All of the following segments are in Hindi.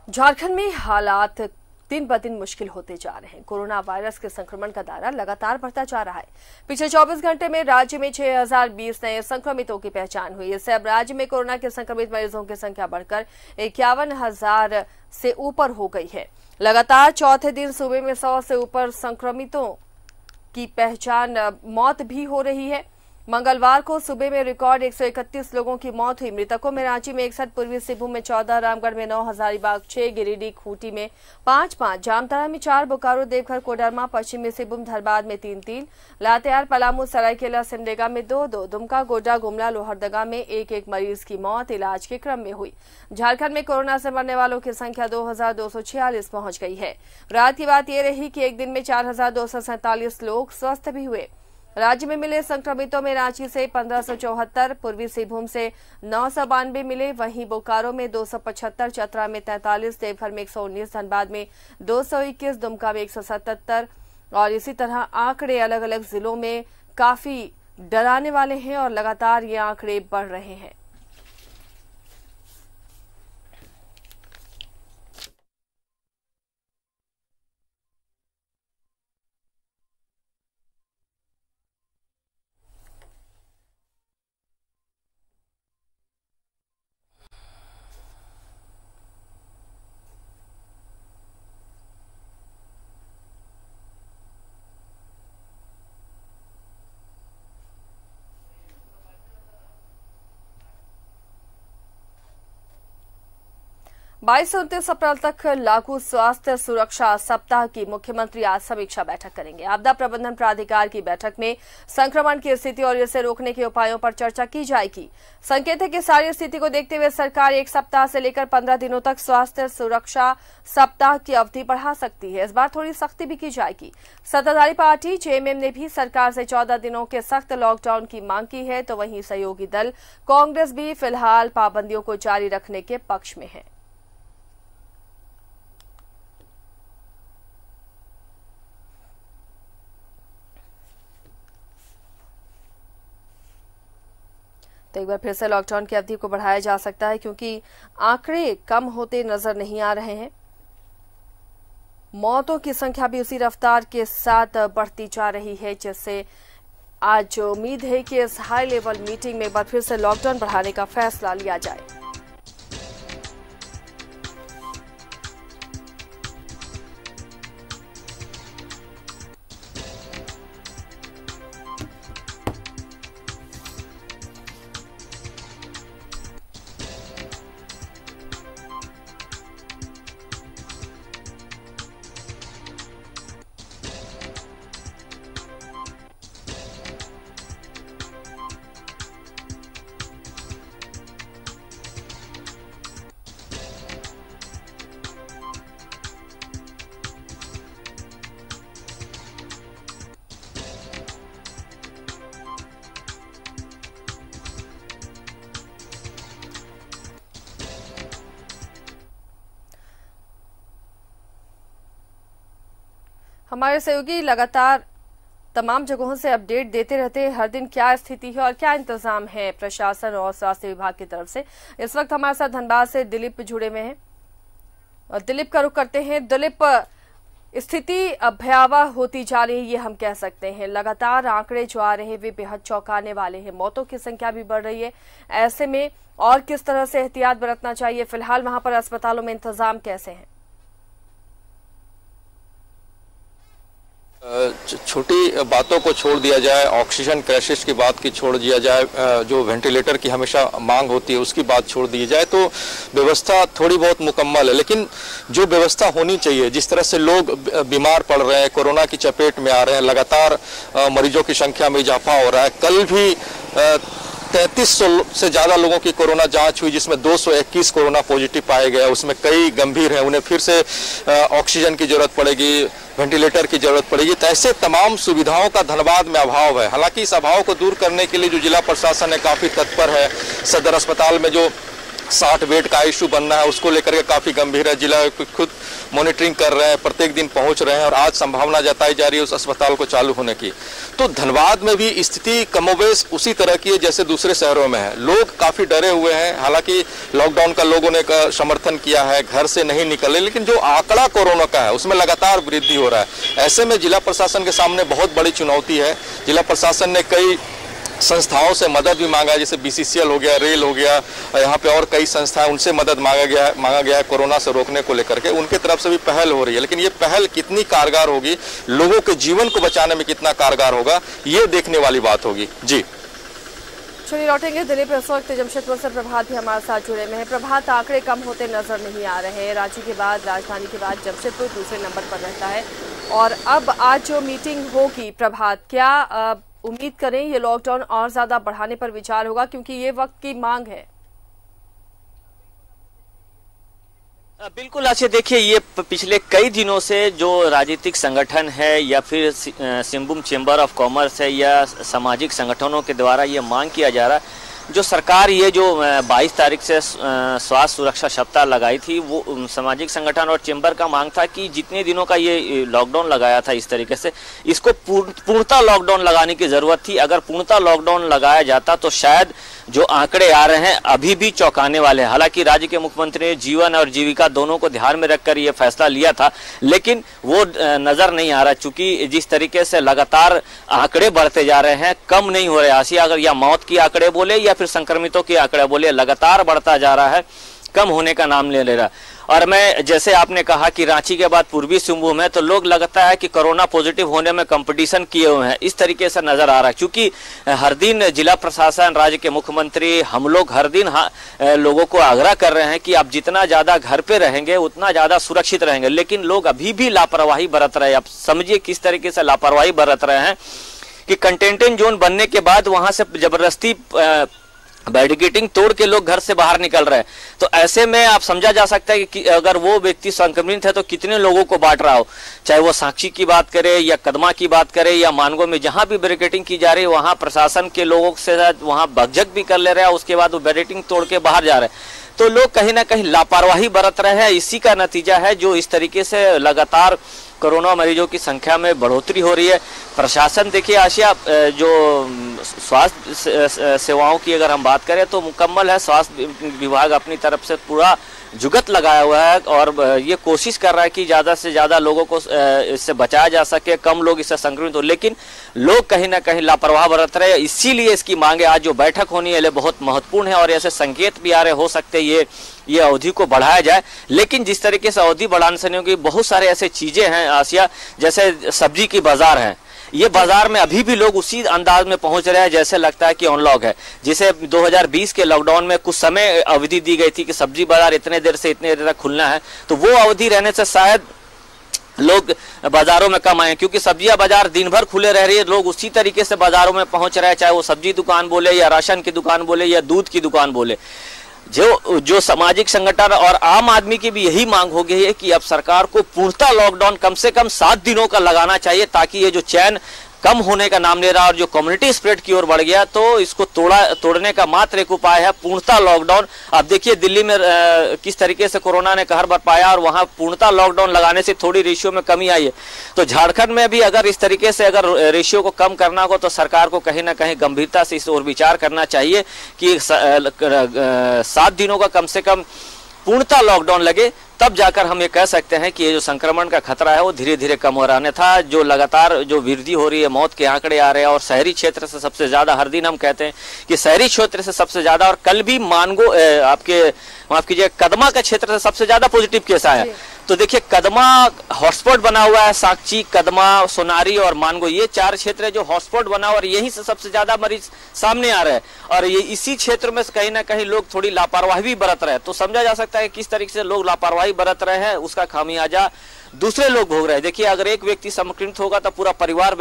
झारखंड में हालात दिन ब दिन मुश्किल होते जा रहे हैं। कोरोना वायरस के संक्रमण का दायरा लगातार बढ़ता जा रहा है। पिछले 24 घंटे में राज्य में 6020 नए संक्रमितों की पहचान हुई। इससे अब राज्य में कोरोना के संक्रमित मरीजों की संख्या बढ़कर 51,000 से ऊपर हो गई है। लगातार चौथे दिन सूबे में 100 से ऊपर संक्रमितों की पहचान मौत भी हो रही है। मंगलवार को सूबे में रिकॉर्ड 131 लोगों की मौत हुई। मृतकों में रांची में 61, पूर्वी सिंहभूम में 14, रामगढ़ में 9, हजारीबाग 6, गिरिडीह खूंटी में 5, जामताड़ा में 4, बोकारो, देवघर, कोडरमा, पश्चिमी सिंहभूम, धनबाद में 3, लातेहार, पलामू, सरायकेला, सिमडेगा में 2, दुमका, गोड्डा, गुमला, लोहरदगा में 1 मरीज की मौत इलाज के क्रम में हुई। झारखंड में कोरोना से मरने वालों की संख्या 2246 पहुंच गई है। रात की बात यह रही कि एक दिन में 4247 लोग स्वस्थ भी हुए। राज्य में मिले संक्रमितों में रांची से 1574, पूर्वी सिंहभूम से 992 मिले, वहीं बोकारो में 275, चतरा में 43, देवघर में 119, धनबाद में 221, दुमका में 177 और इसी तरह आंकड़े अलग अलग जिलों में काफी डराने वाले हैं और लगातार ये आंकड़े बढ़ रहे हैं। बाईस से 29 अप्रैल तक लागू स्वास्थ्य सुरक्षा सप्ताह की मुख्यमंत्री आज समीक्षा बैठक करेंगे। आपदा प्रबंधन प्राधिकार की बैठक में संक्रमण की स्थिति और इसे रोकने के उपायों पर चर्चा की जाएगी। संकेत है कि सारी स्थिति को देखते हुए सरकार 1 सप्ताह से लेकर 15 दिनों तक स्वास्थ्य सुरक्षा सप्ताह की अवधि बढ़ा सकती है। इस बार थोड़ी सख्ती भी की जाएगी। सत्ताधारी पार्टी जेएमएम ने भी सरकार से 14 दिनों के सख्त लॉकडाउन की मांग की है, तो वहीं सहयोगी दल कांग्रेस भी फिलहाल पाबंदियों को जारी रखने के पक्ष में है। तो एक बार फिर से लॉकडाउन की अवधि को बढ़ाया जा सकता है, क्योंकि आंकड़े कम होते नजर नहीं आ रहे हैं। मौतों की संख्या भी उसी रफ्तार के साथ बढ़ती जा रही है, जिससे आज उम्मीद है कि इस हाई लेवल मीटिंग में एक बार फिर से लॉकडाउन बढ़ाने का फैसला लिया जाए। हमारे सहयोगी लगातार तमाम जगहों से अपडेट देते रहते हैं, हर दिन क्या स्थिति है और क्या इंतजाम है प्रशासन और स्वास्थ्य विभाग की तरफ से। इस वक्त हमारे साथ धनबाद से दिलीप जुड़े हुए हैं और दिलीप का रुख करते हैं। दिलीप, स्थिति भयावह होती जा रही है, ये हम कह सकते हैं। लगातार आंकड़े जो आ रहे हैं वे बेहद चौंकाने वाले हैं। मौतों की संख्या भी बढ़ रही है। ऐसे में और किस तरह से एहतियात बरतना चाहिए? फिलहाल वहां पर अस्पतालों में इंतजाम कैसे हैं? छोटी बातों को छोड़ दिया जाए, ऑक्सीजन क्राइसिस की बात की छोड़ दिया जाए, जो वेंटिलेटर की हमेशा मांग होती है उसकी बात छोड़ दी जाए, तो व्यवस्था थोड़ी बहुत मुकम्मल है। लेकिन जो व्यवस्था होनी चाहिए, जिस तरह से लोग बीमार पड़ रहे हैं, कोरोना की चपेट में आ रहे हैं, लगातार मरीजों की संख्या में इजाफा हो रहा है। कल भी 3300 से ज्यादा लोगों की कोरोना जांच हुई, जिसमें 221 कोरोना पॉजिटिव पाए गए। उसमें कई गंभीर हैं, उन्हें फिर से ऑक्सीजन की जरूरत पड़ेगी, वेंटिलेटर की जरूरत पड़ेगी। तो ऐसे तमाम सुविधाओं का धनबाद में अभाव है। हालांकि इस अभाव को दूर करने के लिए जो जिला प्रशासन है काफी तत्पर है। सदर अस्पताल में जो 60 बेड का आईसीयू बनना है, उसको लेकर के काफी गंभीर है। जिला खुद मॉनिटरिंग कर रहे हैं, प्रत्येक दिन पहुंच रहे हैं और आज संभावना जताई जा रही है उस अस्पताल को चालू होने की। तो धनबाद में भी स्थिति कमोबेश उसी तरह की है जैसे दूसरे शहरों में है। लोग काफी डरे हुए हैं, हालांकि लॉकडाउन का लोगों ने समर्थन किया है, घर से नहीं निकले, लेकिन जो आंकड़ा कोरोना का है उसमें लगातार वृद्धि हो रहा है। ऐसे में जिला प्रशासन के सामने बहुत बड़ी चुनौती है। जिला प्रशासन ने कई संस्थाओं से मदद भी मांगा है, जैसे बीसीसीएल हो गया, रेल हो गया, यहाँ पे और कई संस्थाएं, उनसे मदद मांगा गया है कोरोना से रोकने को लेकर के। उनके तरफ से भी पहल हो रही है, लेकिन ये पहल कितनी कारगर होगी, लोगों के जीवन को बचाने में कितना कारगर होगा, ये देखने वाली बात होगी। जी चलिए लौटेंगे दिल्ली पे। इस वक्त जमशेदपुर से प्रभात भी हमारे साथ जुड़े हुए हैं। प्रभात, आंकड़े कम होते नजर नहीं आ रहे। रांची के बाद, राजधानी के बाद जमशेदपुर दूसरे नंबर पर रहता है और अब आज जो मीटिंग होगी प्रभात, क्या उम्मीद करें ये लॉकडाउन और ज्यादा बढ़ाने पर विचार होगा, क्योंकि ये वक्त की मांग है? बिल्कुल अच्छे, देखिए ये पिछले कई दिनों से जो राजनीतिक संगठन है या फिर सिंहभूम चेंबर ऑफ कॉमर्स है या सामाजिक संगठनों के द्वारा ये मांग किया जा रहा है, जो सरकार ये जो 22 तारीख से स्वास्थ्य सुरक्षा सप्ताह लगाई थी, वो सामाजिक संगठन और चेंबर का मांग था कि जितने दिनों का ये लॉकडाउन लगाया था इस तरीके से, इसको पूर्णतः लॉकडाउन लगाने की जरूरत थी। अगर पूर्णतः लॉकडाउन लगाया जाता तो शायद जो आंकड़े आ रहे हैं अभी भी चौंकाने वाले हैं। हालांकि राज्य के मुख्यमंत्री ने जीवन और जीविका दोनों को ध्यान में रखकर ये फैसला लिया था, लेकिन वो नजर नहीं आ रहा, चूंकि जिस तरीके से लगातार आंकड़े बढ़ते जा रहे हैं, कम नहीं हो रहे। आसिया, अगर या मौत की आंकड़े बोले या फिर संक्रमितों के आंकड़े बोले, लगातार बढ़ता जा रहा है, कम होने का नाम ले रहा। और मैं जैसे आपने कहा कि रांची के बाद पूर्वी सिंहभूम है, तो लोग लगता है कि कोरोना पॉजिटिव होने में कंपटीशन किए हुए हैं, इस तरीके से नजर आ रहा है। क्योंकि हर दिन जिला प्रशासन, राज्य के मुख्यमंत्री, हम लोग हर दिन लोगों को आग्रह कर रहे हैं कि आप जितना ज्यादा घर पे रहेंगे उतना ज्यादा सुरक्षित रहेंगे, लेकिन लोग अभी भी लापरवाही बरत रहे हैं। आप समझिए किस तरीके से लापरवाही बरत रहे हैं कि कंटेनमेंट जोन बनने के बाद वहां से जबरदस्ती बैरिकेडिंग तोड़ के लोग घर से बाहर निकल रहे हैं। तो ऐसे में आप समझा जा सकता है कि अगर वो व्यक्ति संक्रमित है तो कितने लोगों को बांट रहा हो, चाहे वो साक्षी की बात करे या कदमा की बात करे या मानगो में, जहां भी बैरिकेडिंग की जा रही है वहां प्रशासन के लोगों से वहां भगझक भी कर ले रहे हैं, उसके बाद वो बैरिकेडिंग तोड़ के बाहर जा रहे हैं। तो लोग कहीं ना कहीं लापरवाही बरत रहे हैं। इसी का नतीजा है जो इस तरीके से लगातार कोरोना मरीजों की संख्या में बढ़ोतरी हो रही है। प्रशासन देखिए आशिया, जो स्वास्थ्य सेवाओं की अगर हम बात करें तो मुकम्मल है। स्वास्थ्य विभाग अपनी तरफ से पूरा जुगत लगाया हुआ है और ये कोशिश कर रहा है कि ज़्यादा से ज़्यादा लोगों को इससे बचाया जा सके, कम लोग इससे संक्रमित हो, लेकिन लोग कहीं ना कहीं लापरवाह बरत रहे हैं। इसीलिए इसकी मांगे आज जो बैठक होनी है बहुत महत्वपूर्ण है और ऐसे संकेत भी आ रहे हो सकते ये अवधि को बढ़ाया जाए। लेकिन जिस तरीके से अवधि बढ़ाने से नहीं होगी, बहुत सारे ऐसे चीजें हैं आसिया, जैसे सब्जी की बाजार है, ये बाजार में अभी भी लोग उसी अंदाज में पहुंच रहे हैं जैसे लगता है कि अनलॉक है। जिसे 2020 के लॉकडाउन में कुछ समय अवधि दी गई थी कि सब्जी बाजार इतने देर से इतने देर तक खुलना है, तो वो अवधि रहने से शायद लोग बाजारों में कम आए, क्योंकि सब्जियां बाजार दिन भर खुले रह रही है, लोग उसी तरीके से बाजारों में पहुंच रहे हैं, चाहे वो सब्जी दुकान बोले या राशन की दुकान बोले या दूध की दुकान बोले। जो सामाजिक संगठन और आम आदमी की भी यही मांग हो गई है कि अब सरकार को पूर्णतः लॉकडाउन कम से कम 7 दिनों का लगाना चाहिए, ताकि ये जो चैन कम होने का नाम ले रहा और जो कम्युनिटी स्प्रेड की ओर बढ़ गया, तो इसको तोड़ने का मात्र एक उपाय है पूर्णतः लॉकडाउन। अब देखिए दिल्ली में किस तरीके से कोरोना ने कहर बरपाया और वहां पूर्णतः लॉकडाउन लगाने से थोड़ी रेशियो में कमी आई है। तो झारखंड में भी अगर इस तरीके से अगर रेशियो को कम करना हो तो सरकार को कहीं ना कहीं गंभीरता से इस ओर विचार करना चाहिए कि 7 दिनों का कम से कम पूर्णतः लॉकडाउन लगे, तब जाकर हम ये कह सकते हैं कि ये जो संक्रमण का खतरा है वो धीरे धीरे कम हो रहा है। था जो लगातार जो वृद्धि हो रही है, मौत के आंकड़े आ रहे हैं और शहरी क्षेत्र से सबसे ज्यादा, हर दिन हम कहते हैं कि शहरी क्षेत्र से सबसे ज्यादा, और कल भी मानगो आपके माफ कीजिए कदमा का क्षेत्र से सबसे ज्यादा पॉजिटिव केस आया। तो देखिए कदमा हॉटस्पॉट बना हुआ है, साक्षी, कदमा, सोनारी और मानगो, ये 4 क्षेत्र है जो हॉटस्पॉट बना हुआ और यहीं से सबसे ज्यादा मरीज सामने आ रहे हैं और ये इसी क्षेत्र में कहीं ना कहीं लोग थोड़ी लापरवाही भी बरत रहे हैं। तो समझा जा सकता है किस तरीके से लोग लापरवाही बरत रहे हैं, उसका खामियाजा दूसरे लोग भोग रहे हैं। देखिए अगर एक व्यक्ति संक्रमित होगा तो पूरा परिवार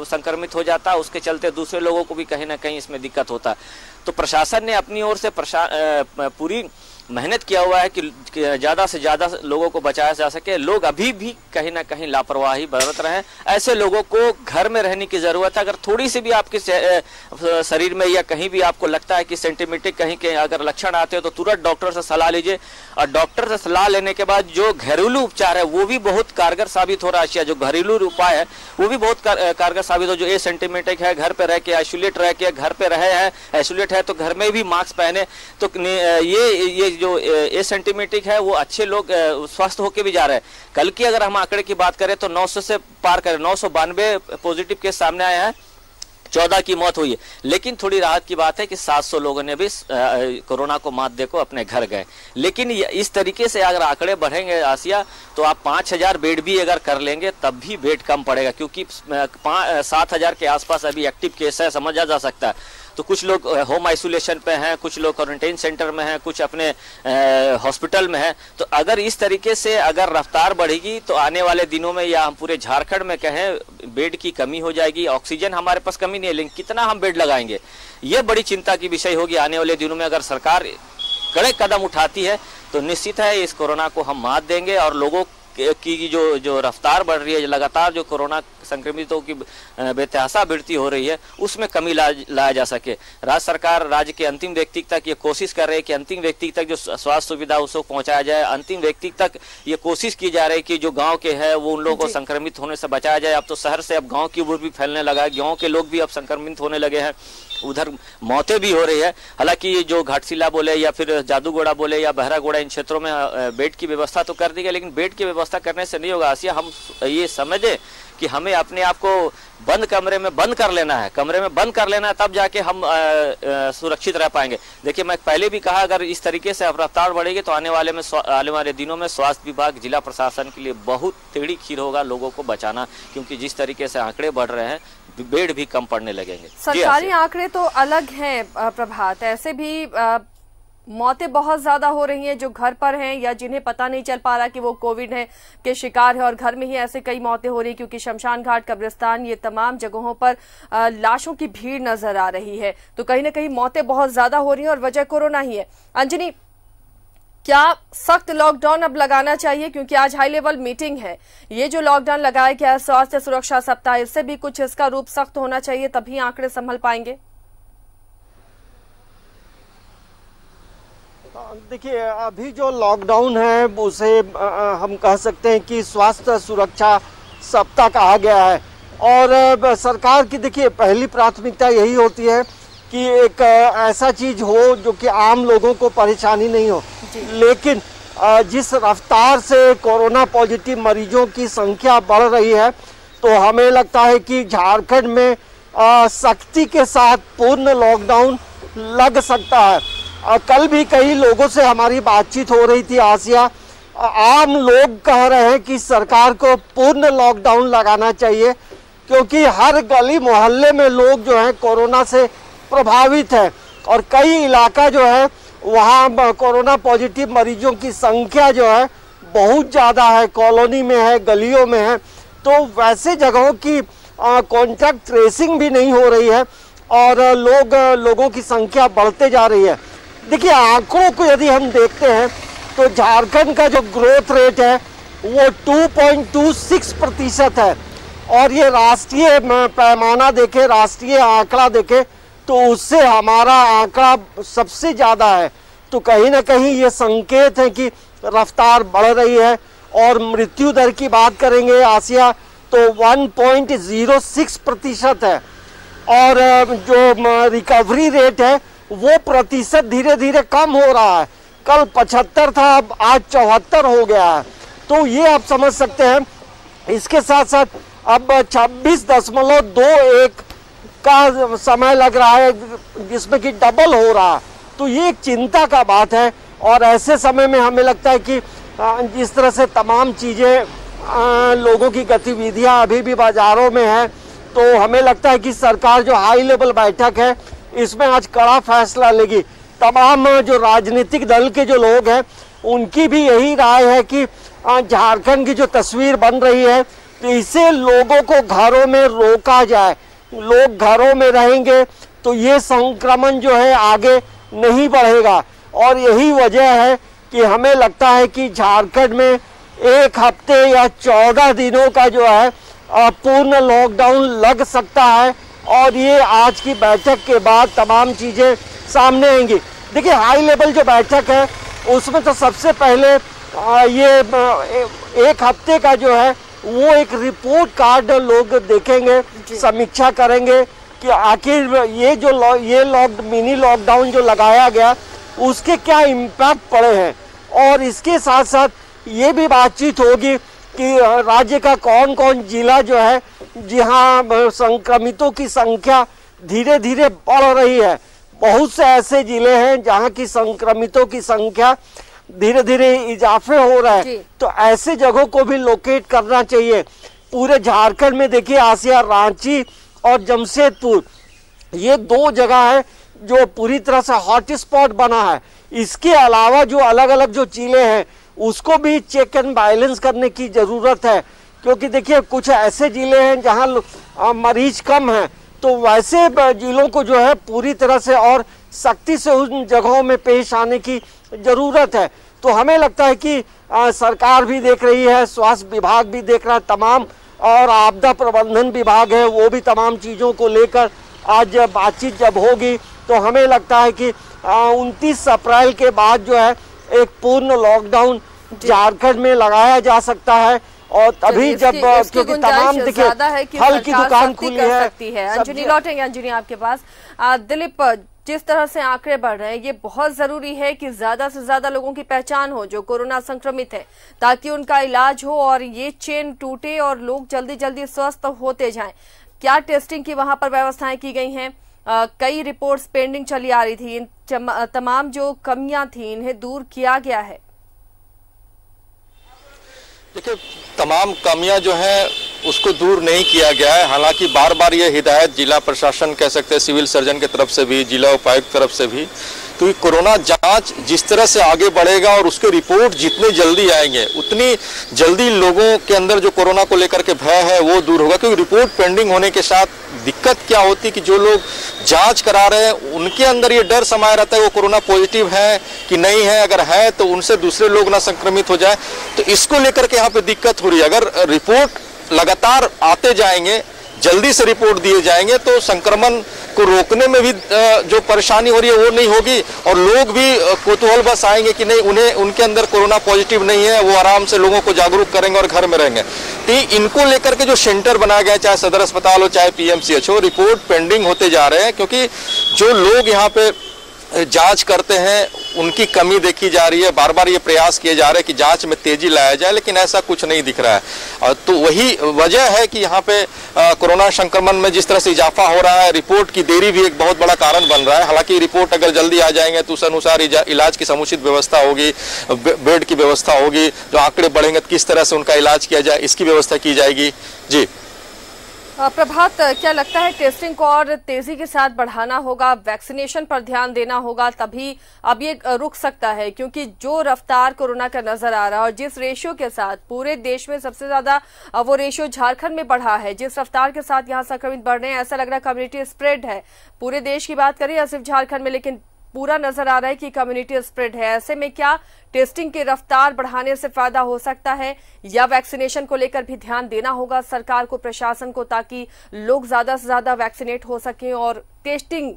संक्रमित हो जाता है, उसके चलते दूसरे लोगों को भी कहीं ना कहीं इसमें दिक्कत होता है। तो प्रशासन ने अपनी ओर से पूरी मेहनत किया हुआ है कि ज़्यादा से ज़्यादा लोगों को बचाया जा सके। लोग अभी भी कहीं ना कहीं लापरवाही बरत रहे हैं। ऐसे लोगों को घर में रहने की ज़रूरत है। अगर थोड़ी सी भी आपके शरीर में या कहीं भी आपको लगता है कि सेंटीमीटर कहीं के अगर लक्षण आते हो तो तुरंत डॉक्टर से सलाह लीजिए। और डॉक्टर से सलाह लेने के बाद जो घरेलू उपचार है वो भी बहुत कारगर साबित हो रहा है। जो घरेलू उपाय है वो भी बहुत कारगर साबित हो। जो एसिम्प्टोमेटिक है, घर पे रह के आइसोलेट रह के, घर पे रहे हैं आइसोलेट है तो घर में भी मास्क पहने, तो ये जो एसिम्प्टोमेटिक है वो अच्छे लोग स्वस्थ होके भी जा रहे हैं। कल की अगर हम आंकड़े की बात करें तो 900 से पार करें, 992 पॉजिटिव केस सामने आए हैं, 14 की मौत हुई है। लेकिन थोड़ी राहत की बात है कि 700 लोगों ने भी कोरोना को मात देकर अपने घर गए। लेकिन इस तरीके से अगर आंकड़े बढ़ेंगे आसिया, तो आप 5000 बेड भी अगर कर लेंगे तब भी बेड कम पड़ेगा, क्योंकि 7000 के आसपास अभी एक्टिव केस है, समझा जा सकता है। तो कुछ लोग होम आइसोलेशन पे हैं, कुछ लोग क्वारंटाइन सेंटर में हैं, कुछ अपने हॉस्पिटल में हैं। तो अगर इस तरीके से अगर रफ्तार बढ़ेगी तो आने वाले दिनों में, या हम पूरे झारखंड में कहें, बेड की कमी हो जाएगी। ऑक्सीजन हमारे पास कमी नहीं है, लेकिन कितना हम बेड लगाएंगे, ये बड़ी चिंता की विषय होगी आने वाले दिनों में। अगर सरकार कड़े कदम उठाती है तो निश्चित है इस कोरोना को हम मात देंगे, और लोगों की जो रफ्तार बढ़ रही है, लगातार जो कोरोना संक्रमितों की बेतहाशा वृद्धि हो रही है, उसमें कमी लाया जा सके। राज्य सरकार राज्य के अंतिम व्यक्ति तक ये कोशिश कर रही है कि अंतिम व्यक्ति तक जो स्वास्थ्य सुविधा उसको पहुंचाया जाए। अंतिम व्यक्ति तक ये कोशिश की जा रही है कि जो गांव के हैं वो उन लोगों को संक्रमित होने से बचाया जाए। अब तो शहर से अब गाँव की ओर भी फैलने लगा है, गाँव के लोग भी अब संक्रमित होने लगे हैं, उधर मौतें भी हो रही है। हालांकि जो घाटशिला बोले या फिर जादूगोड़ा बोले या बहरागोड़ा, इन क्षेत्रों में बेड की व्यवस्था तो कर दी गई, लेकिन बेड की व्यवस्था करने से नहीं होगा आसिया। हम ये समझे कि हमें अपने आप को बंद कमरे में बंद कर लेना है, कमरे में बंद कर लेना है, तब जाके हम सुरक्षित रह पाएंगे। देखिए, मैं पहले भी कहा, अगर इस तरीके से रफ्तार बढ़ेगी तो आने वाले दिनों में स्वास्थ्य विभाग, जिला प्रशासन के लिए बहुत टेढ़ी खीर होगा लोगों को बचाना, क्योंकि जिस तरीके से आंकड़े बढ़ रहे हैं बेड भी कम पड़ने लगेंगे। सरकारी आंकड़े तो अलग हैं प्रभात, ऐसे भी मौतें बहुत ज्यादा हो रही हैं जो घर पर हैं या जिन्हें पता नहीं चल पा रहा कि वो कोविड है के शिकार है, और घर में ही ऐसे कई मौतें हो रही, क्योंकि शमशान घाट, कब्रिस्तान, ये तमाम जगहों पर लाशों की भीड़ नजर आ रही है। तो कहीं ना कहीं मौतें बहुत ज्यादा हो रही हैं और वजह कोरोना ही है। अंजनी, क्या सख्त लॉकडाउन अब लगाना चाहिए, क्योंकि आज हाई लेवल मीटिंग है, ये जो लॉकडाउन लगाया गया स्वास्थ्य सुरक्षा सप्ताह, इससे भी कुछ इसका रूप सख्त होना चाहिए, तभी आंकड़े संभल पाएंगे? देखिए, अभी जो लॉकडाउन है उसे हम कह सकते हैं कि स्वास्थ्य सुरक्षा सप्ताह कहा गया है। और सरकार की देखिए पहली प्राथमिकता यही होती है कि एक ऐसा चीज़ हो जो कि आम लोगों को परेशानी नहीं हो। लेकिन जिस रफ्तार से कोरोना पॉजिटिव मरीजों की संख्या बढ़ रही है, तो हमें लगता है कि झारखंड में सख्ती के साथ पूर्ण लॉकडाउन लग सकता है। कल भी कई लोगों से हमारी बातचीत हो रही थी आसिया, आम लोग कह रहे हैं कि सरकार को पूर्ण लॉकडाउन लगाना चाहिए, क्योंकि हर गली मोहल्ले में लोग जो हैं कोरोना से प्रभावित हैं, और कई इलाका जो है वहाँ कोरोना पॉजिटिव मरीजों की संख्या जो है बहुत ज़्यादा है, कॉलोनी में है, गलियों में है। तो वैसे जगहों की कॉन्टैक्ट ट्रेसिंग भी नहीं हो रही है, और लोगों की संख्या बढ़ते जा रही है। देखिए, आंकड़ों को यदि हम देखते हैं तो झारखंड का जो ग्रोथ रेट है वो 2.26% है, और ये राष्ट्रीय पैमाना देखे, राष्ट्रीय आंकड़ा देखे तो उससे हमारा आंकड़ा सबसे ज़्यादा है। तो कहीं ना कहीं ये संकेत है कि रफ्तार बढ़ रही है। और मृत्यु दर की बात करेंगे आसिया तो 1.06% है, और जो रिकवरी रेट है वो प्रतिशत धीरे धीरे कम हो रहा है। कल 75 था, अब आज 74 हो गया है। तो ये आप समझ सकते हैं। इसके साथ साथ अब 26.21 का समय लग रहा है, जिसमें कि डबल हो रहा है। तो ये एक चिंता का बात है। और ऐसे समय में हमें लगता है कि जिस तरह से तमाम चीज़ें, लोगों की गतिविधियां अभी भी बाजारों में है, तो हमें लगता है कि सरकार जो हाई लेवल बैठक है इसमें आज कड़ा फैसला लेगी। तमाम जो राजनीतिक दल के जो लोग हैं उनकी भी यही राय है कि झारखंड की जो तस्वीर बन रही है तो इसे लोगों को घरों में रोका जाए। लोग घरों में रहेंगे तो ये संक्रमण जो है आगे नहीं बढ़ेगा। और यही वजह है कि हमें लगता है कि झारखंड में 1 हफ्ते या 14 दिनों का जो है पूर्ण लॉकडाउन लग सकता है। और ये आज की बैठक के बाद तमाम चीज़ें सामने आएंगी। देखिए, हाई लेवल जो बैठक है उसमें तो सबसे पहले ये 1 हफ्ते का जो है वो एक रिपोर्ट कार्ड लोग देखेंगे, समीक्षा करेंगे कि आखिर ये मिनी लॉकडाउन जो लगाया गया उसके क्या इम्पैक्ट पड़े हैं। और इसके साथ साथ ये भी बातचीत होगी कि राज्य का कौन कौन जिला जो है जहाँ संक्रमितों की संख्या धीरे धीरे बढ़ रही है। बहुत से ऐसे जिले हैं जहाँ की संक्रमितों की संख्या धीरे धीरे इजाफे हो रहा है, तो ऐसे जगहों को भी लोकेट करना चाहिए। पूरे झारखंड में देखिए, आसिया रांची और जमशेदपुर ये 2 जगह है जो पूरी तरह से हॉटस्पॉट बना है। इसके अलावा जो अलग अलग जो जिले हैं उसको भी चेक एंड बैलेंस करने की ज़रूरत है, क्योंकि देखिए कुछ ऐसे जिले हैं जहां मरीज कम हैं, तो वैसे जिलों को जो है पूरी तरह से और सख्ती से उन जगहों में पेश आने की ज़रूरत है। तो हमें लगता है कि सरकार भी देख रही है, स्वास्थ्य विभाग भी देख रहा है तमाम, और आपदा प्रबंधन विभाग है वो भी तमाम चीज़ों को लेकर आज बातचीत जब होगी तो हमें लगता है कि 29 अप्रैल के बाद जो है एक पूर्ण लॉकडाउन झारखंड में लगाया जा सकता है। और तभी जब क्योंकि तमाम देखिए फल की दुकान खुली है। अंजनी, लौटेंगे अंजनी आपके पास। दिलीप, जिस तरह से आंकड़े बढ़ रहे हैं ये बहुत जरूरी है कि ज्यादा से ज्यादा लोगों की पहचान हो जो कोरोना संक्रमित है, ताकि उनका इलाज हो और ये चेन टूटे और लोग जल्दी जल्दी स्वस्थ होते जाएं। क्या टेस्टिंग की वहां पर व्यवस्थाएं की गई हैं? कई रिपोर्ट्स पेंडिंग चली आ रही थी, इन तमाम जो कमियां थी इन्हें दूर किया गया है? देखिए, तमाम कमियां जो हैं उसको दूर नहीं किया गया है। हालांकि बार बार ये हिदायत जिला प्रशासन कह सकते हैं, सिविल सर्जन की तरफ से भी, जिला उपायुक्त तरफ से भी, क्योंकि कोरोना जांच जिस तरह से आगे बढ़ेगा और उसके रिपोर्ट जितने जल्दी आएंगे उतनी जल्दी लोगों के अंदर जो कोरोना को लेकर के भय है वो दूर होगा। क्योंकि रिपोर्ट पेंडिंग होने के साथ दिक्कत क्या होती कि जो लोग जांच करा रहे हैं उनके अंदर ये डर समाया रहता है वो कोरोना पॉजिटिव है कि नहीं है, अगर है तो उनसे दूसरे लोग ना संक्रमित हो जाए। तो इसको लेकर के यहाँ पे दिक्कत हो रही है। अगर रिपोर्ट लगातार आते जाएंगे, जल्दी से रिपोर्ट दिए जाएंगे, तो संक्रमण को रोकने में भी जो परेशानी हो रही है वो नहीं होगी और लोग भी कौतूहल बस आएंगे कि नहीं उनके अंदर कोरोना पॉजिटिव नहीं है, वो आराम से लोगों को जागरूक करेंगे और घर में रहेंगे। तो इनको लेकर के जो सेंटर बनाया गया, चाहे सदर अस्पताल हो चाहे पीएमसीएच हो, रिपोर्ट पेंडिंग होते जा रहे हैं क्योंकि जो लोग यहाँ पे जांच करते हैं उनकी कमी देखी जा रही है। बार बार ये प्रयास किए जा रहे हैं कि जांच में तेजी लाया जाए, लेकिन ऐसा कुछ नहीं दिख रहा है। तो वही वजह है कि यहाँ पे कोरोना संक्रमण में जिस तरह से इजाफा हो रहा है, रिपोर्ट की देरी भी एक बहुत बड़ा कारण बन रहा है। हालांकि रिपोर्ट अगर जल्दी आ जाएंगे तो उस अनुसार इलाज की समुचित व्यवस्था होगी, बेड की व्यवस्था होगी, जो आंकड़े बढ़ेंगे तो किस तरह से उनका इलाज किया जाए इसकी व्यवस्था की जाएगी। जी प्रभात, क्या लगता है टेस्टिंग को और तेजी के साथ बढ़ाना होगा, वैक्सीनेशन पर ध्यान देना होगा, तभी अब ये रुक सकता है? क्योंकि जो रफ्तार कोरोना का नजर आ रहा है और जिस रेशियो के साथ पूरे देश में सबसे ज्यादा वो रेशियो झारखंड में बढ़ा है, जिस रफ्तार के साथ यहाँ संक्रमित बढ़ रहे हैं, ऐसा लग रहा है कम्युनिटी स्प्रेड है। पूरे देश की बात करें या सिर्फ झारखंड में, लेकिन पूरा नजर आ रहा है कि कम्युनिटी स्प्रेड है। ऐसे में क्या टेस्टिंग की रफ्तार बढ़ाने से फायदा हो सकता है या वैक्सीनेशन को लेकर भी ध्यान देना होगा सरकार को, प्रशासन को, ताकि लोग ज्यादा से ज्यादा वैक्सीनेट हो सकें और टेस्टिंग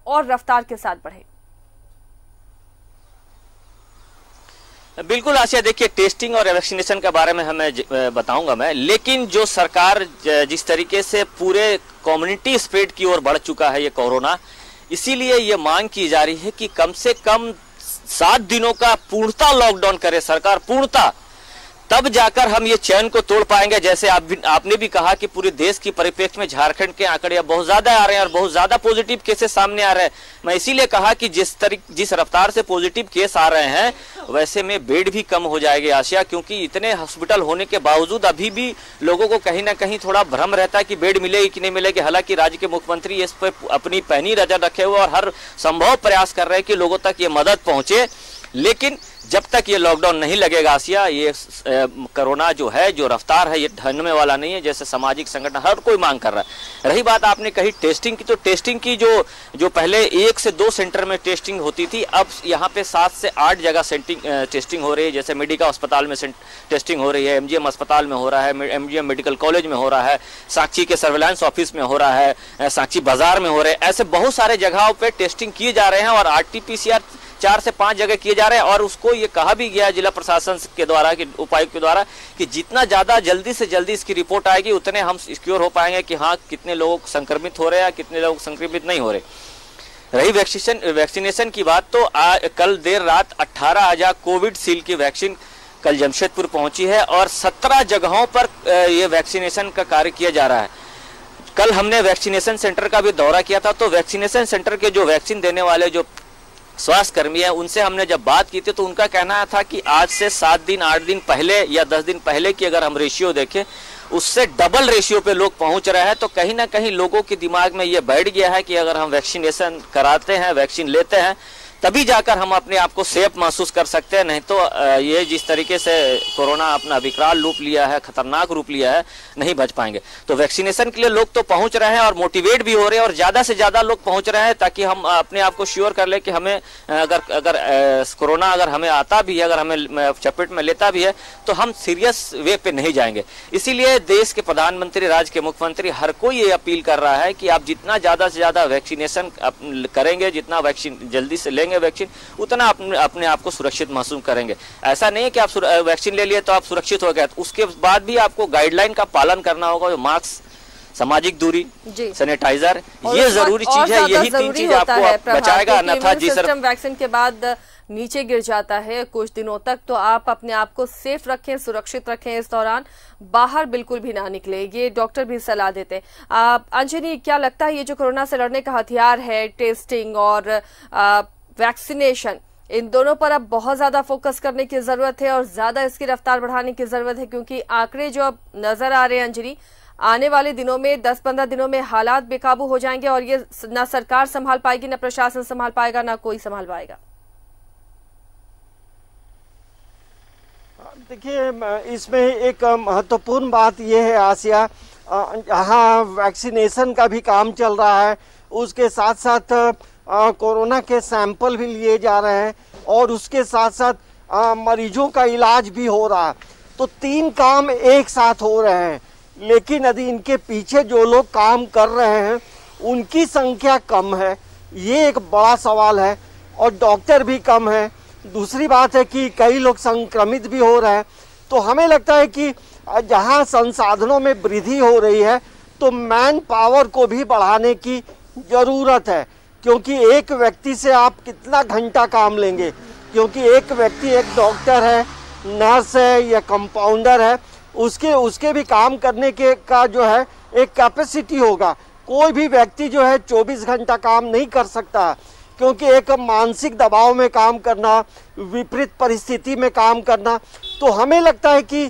और रफ्तार के साथ बढ़े? बिल्कुल आसिया, देखिए टेस्टिंग और वैक्सीनेशन के बारे में हमें बताऊंगा मैं, लेकिन जो सरकार जिस तरीके से पूरे कम्युनिटी स्प्रेड की ओर बढ़ चुका है ये कोरोना, इसीलिए ये मांग की जा रही है कि कम से कम 7 दिनों का पूर्णतः लॉकडाउन करे सरकार, पूर्णतः, तब जाकर हम ये चैन को तोड़ पाएंगे। जैसे आपने भी कहा कि पूरे देश की परिप्रेक्ष्य में झारखंड के आंकड़े बहुत ज्यादा आ रहे हैं और बहुत ज्यादा पॉजिटिव केसेस सामने आ रहे हैं। मैं इसीलिए कहा कि जिस रफ्तार से पॉजिटिव केस आ रहे हैं वैसे में बेड भी कम हो जाएंगे आसिया, क्योंकि इतने हॉस्पिटल होने के बावजूद अभी भी लोगों को कहीं ना कहीं थोड़ा भ्रम रहता है कि बेड मिलेगी कि नहीं मिलेगी। हालांकि राज्य के मुख्यमंत्री इस पर अपनी पैनी नजर रखे हुए और हर संभव प्रयास कर रहे हैं कि लोगों तक ये मदद पहुंचे। लेकिन जब तक ये लॉकडाउन नहीं लगेगा आसिया, ये कोरोना जो है, जो रफ्तार है, ये ढलने वाला नहीं है, जैसे सामाजिक संगठन हर कोई मांग कर रहा है। रही बात आपने कही टेस्टिंग की, तो टेस्टिंग की जो पहले 1 से 2 सेंटर में टेस्टिंग होती थी, अब यहाँ पे 7 से 8 जगह टेस्टिंग हो रही है। जैसे मेडिका अस्पताल में टेस्टिंग हो रही है, MGM अस्पताल में हो रहा है, MGM मेडिकल कॉलेज में हो रहा है, साक्षी के सर्विलांस ऑफिस में हो रहा है, साक्षी बाजार में हो रहे हैं। ऐसे बहुत सारे जगहों पे टेस्टिंग किए जा रहे हैं और RT-PCR 4 से 5 जगह किए जा रहे हैं। और उसको ये कहा भी गया जिला प्रशासन के द्वारा, कि उपायुक्त के द्वारा, कि जितना ज़्यादा जल्दी से जल्दी इसकी रिपोर्ट आएगी उतने हम सिक्योर हो पाएंगे कि हाँ कितने लोग संक्रमित हो रहे हैं, कितने लोग संक्रमित नहीं हो रहे। रही वैक्सीनेशन की बात, तो कल देर रात 18,000 कोविशील्ड की वैक्सीन कल जमशेदपुर पहुंची है और 17 जगहों पर ये वैक्सीनेशन का कार्य किया जा रहा है। कल हमने वैक्सीनेशन सेंटर का भी दौरा किया था, तो वैक्सीनेशन सेंटर के जो वैक्सीन देने वाले जो स्वास्थ्य कर्मी है, उनसे हमने जब बात की थी तो उनका कहना था कि आज से 7 दिन 8 दिन पहले या 10 दिन पहले की अगर हम रेशियो देखें, उससे डबल रेशियो पे लोग पहुंच रहे हैं। तो कहीं ना कहीं लोगों के दिमाग में ये बैठ गया है कि अगर हम वैक्सीनेशन कराते हैं, वैक्सीन लेते हैं, तभी जाकर हम अपने आप को सेफ महसूस कर सकते हैं। नहीं तो ये जिस तरीके से कोरोना अपना विकराल रूप लिया है, खतरनाक रूप लिया है, नहीं बच पाएंगे। तो वैक्सीनेशन के लिए लोग तो पहुंच रहे हैं और मोटिवेट भी हो रहे हैं, और ज़्यादा से ज़्यादा लोग पहुंच रहे हैं ताकि हम अपने आप को श्योर कर ले कि हमें अगर कोरोना अगर हमें आता भी है, अगर हमें चपेट में लेता भी है, तो हम सीरियस वे पे नहीं जाएंगे। इसीलिए देश के प्रधानमंत्री, राज्य के मुख्यमंत्री, हर कोई ये अपील कर रहा है कि आप जितना ज़्यादा से ज़्यादा वैक्सीनेशन करेंगे, जितना वैक्सीन जल्दी से वैक्सीन, उतना अपने आप को सुरक्षित महसूस करेंगे। ऐसा नहीं है कि आप वैक्सीन ले लिए तो आप सुरक्षित हो गए, उसके बाद भी आपको गाइडलाइन का पालन करना होगा। जो मास्क, सामाजिक दूरी, सैनिटाइजर, ये जरूरी चीज है। यही 3 चीज आपको बचाएगा, अन्यथा जी सर वैक्सीन के बाद नीचे गिर जाता है कुछ दिनों तक। तो आप अपने आप को सेफ रखें, सुरक्षित रखें, इस दौरान बाहर बिल्कुल भी ना निकले, ये डॉक्टर भी सलाह देते हैं। अंजनी, क्या लगता है ये जो कोरोना से लड़ने का हथियार है, टेस्टिंग और वैक्सीनेशन, इन दोनों पर अब बहुत ज्यादा फोकस करने की जरूरत है और ज्यादा इसकी रफ्तार बढ़ाने की जरूरत है, क्योंकि आंकड़े जो अब नजर आ रहे हैं अंजनी, आने वाले दिनों में 10-15 दिनों में हालात बेकाबू हो जाएंगे और ये ना सरकार संभाल पाएगी, ना प्रशासन संभाल पाएगा, ना कोई संभाल पाएगा। देखिए, इसमें एक महत्वपूर्ण बात यह है आसिया, यहाँ वैक्सीनेशन का भी काम चल रहा है, उसके साथ साथ कोरोना के सैंपल भी लिए जा रहे हैं और उसके साथ साथ मरीजों का इलाज भी हो रहा है। तो 3 काम एक साथ हो रहे हैं, लेकिन यदि इनके पीछे जो लोग काम कर रहे हैं उनकी संख्या कम है, ये एक बड़ा सवाल है, और डॉक्टर भी कम है। दूसरी बात है कि कई लोग संक्रमित भी हो रहे हैं। तो हमें लगता है कि जहां संसाधनों में वृद्धि हो रही है तो मैन पावर को भी बढ़ाने की ज़रूरत है, क्योंकि एक व्यक्ति से आप कितना घंटा काम लेंगे, क्योंकि एक व्यक्ति, एक डॉक्टर है, नर्स है या कंपाउंडर है, उसके भी काम करने के का जो है एक कैपेसिटी होगा। कोई भी व्यक्ति जो है 24 घंटा काम नहीं कर सकता, क्योंकि एक मानसिक दबाव में काम करना, विपरीत परिस्थिति में काम करना। तो हमें लगता है कि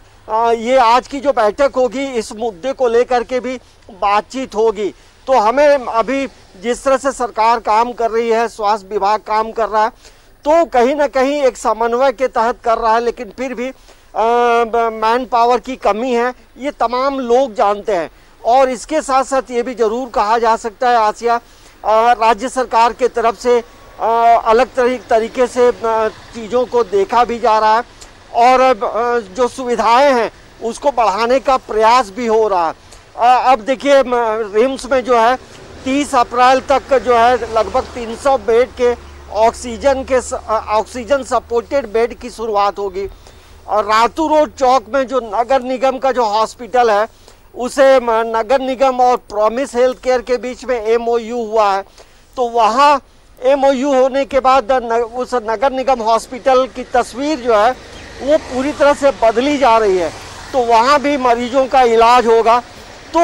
ये आज की जो बैठक होगी, इस मुद्दे को लेकर के भी बातचीत होगी। तो हमें अभी जिस तरह से सरकार काम कर रही है, स्वास्थ्य विभाग काम कर रहा है, तो कहीं ना कहीं एक समन्वय के तहत कर रहा है, लेकिन फिर भी मैन पावर की कमी है, ये तमाम लोग जानते हैं। और इसके साथ साथ ये भी जरूर कहा जा सकता है आसिया, राज्य सरकार के तरफ से अलग तरीके से चीज़ों को देखा भी जा रहा है और जो सुविधाएं हैं उसको बढ़ाने का प्रयास भी हो रहा है। अब देखिए, रिम्स में जो है 30 अप्रैल तक जो है लगभग 300 बेड के ऑक्सीजन सपोर्टेड बेड की शुरुआत होगी। और रातू रोड चौक में जो नगर निगम का जो हॉस्पिटल है, उसे नगर निगम और प्रॉमिस हेल्थ केयर के बीच में MOU हुआ है। तो वहाँ MOU होने के बाद उस नगर निगम हॉस्पिटल की तस्वीर जो है वो पूरी तरह से बदली जा रही है। तो वहाँ भी मरीजों का इलाज होगा। तो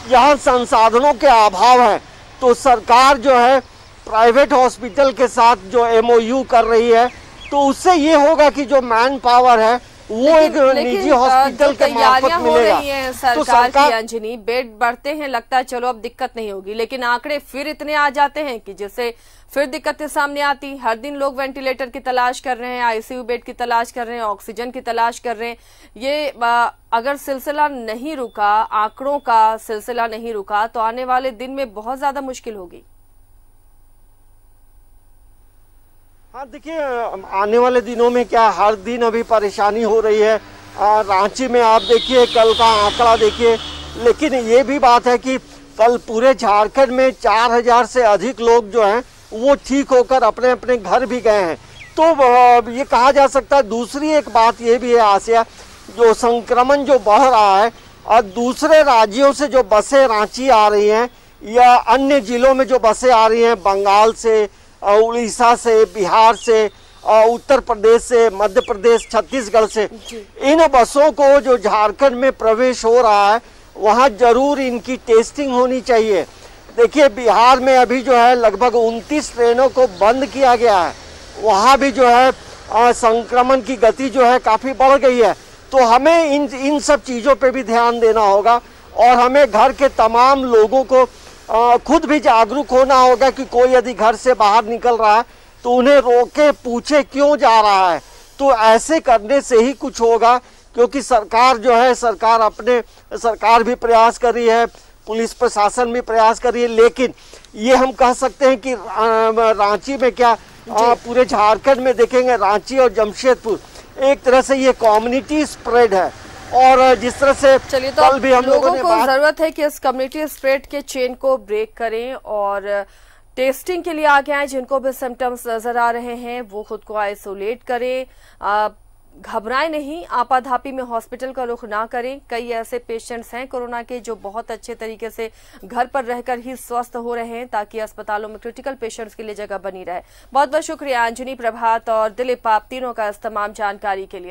यहाँ संसाधनों के अभाव है, तो सरकार जो है प्राइवेट हॉस्पिटल के साथ जो MOU कर रही है, तो उससे ये होगा कि जो मैन पावर है वो एक निजी हॉस्पिटल के मार्फत हो मिलेगा। रही हैं सरकार की अंजनी, बेड बढ़ते हैं, लगता है चलो अब दिक्कत नहीं होगी, लेकिन आंकड़े फिर इतने आ जाते हैं कि जिससे फिर दिक्कतें सामने आती। हर दिन लोग वेंटिलेटर की तलाश कर रहे हैं, आईसीयू बेड की तलाश कर रहे हैं, ऑक्सीजन की तलाश कर रहे हैं। ये अगर सिलसिला नहीं रुका, आंकड़ों का सिलसिला नहीं रुका, तो आने वाले दिन में बहुत ज्यादा मुश्किल होगी। हाँ देखिए, आने वाले दिनों में क्या हर दिन अभी परेशानी हो रही है। रांची में आप देखिए कल का आंकड़ा देखिए, लेकिन ये भी बात है कि कल पूरे झारखंड में 4000 से अधिक लोग जो हैं वो ठीक होकर अपने अपने घर भी गए हैं। तो ये कहा जा सकता है। दूसरी एक बात ये भी है आसिया, जो संक्रमण जो बढ़ रहा है और दूसरे राज्यों से जो बसें रांची आ रही हैं या अन्य जिलों में जो बसें आ रही हैं, बंगाल से, उड़ीसा से, बिहार से, उत्तर प्रदेश से, मध्य प्रदेश, छत्तीसगढ़ से, इन बसों को जो झारखंड में प्रवेश हो रहा है वहाँ जरूर इनकी टेस्टिंग होनी चाहिए। देखिए बिहार में अभी जो है लगभग 29 ट्रेनों को बंद किया गया है। वहाँ भी जो है संक्रमण की गति जो है काफ़ी बढ़ गई है। तो हमें इन सब चीज़ों पे भी ध्यान देना होगा और हमें घर के तमाम लोगों को खुद भी जागरूक होना होगा कि कोई यदि घर से बाहर निकल रहा है तो उन्हें रोके, पूछे क्यों जा रहा है। तो ऐसे करने से ही कुछ होगा, क्योंकि सरकार जो है सरकार भी प्रयास कर रही है, पुलिस प्रशासन भी प्रयास कर रही है, लेकिन ये हम कह सकते हैं कि रांची में क्या पूरे झारखंड में देखेंगे, रांची और जमशेदपुर एक तरह से ये कम्युनिटी स्प्रेड है। और जिस तरह से चलिए, तो कल भी हम लोगों को जरूरत है कि इस कम्युनिटी स्प्रेड के चेन को ब्रेक करें और टेस्टिंग के लिए आगे आए। जिनको भी सिम्टम्स नजर आ रहे हैं वो खुद को आइसोलेट करें, घबराएं नहीं, आपाधापी में हॉस्पिटल का रुख ना करें। कई ऐसे पेशेंट्स हैं कोरोना के जो बहुत अच्छे तरीके से घर पर रहकर ही स्वस्थ हो रहे हैं, ताकि अस्पतालों में क्रिटिकल पेशेंट्स के लिए जगह बनी रहे। बहुत बहुत शुक्रिया अंजनी, प्रभात और दिलीप, आप तीनों का इस तमाम जानकारी के लिए।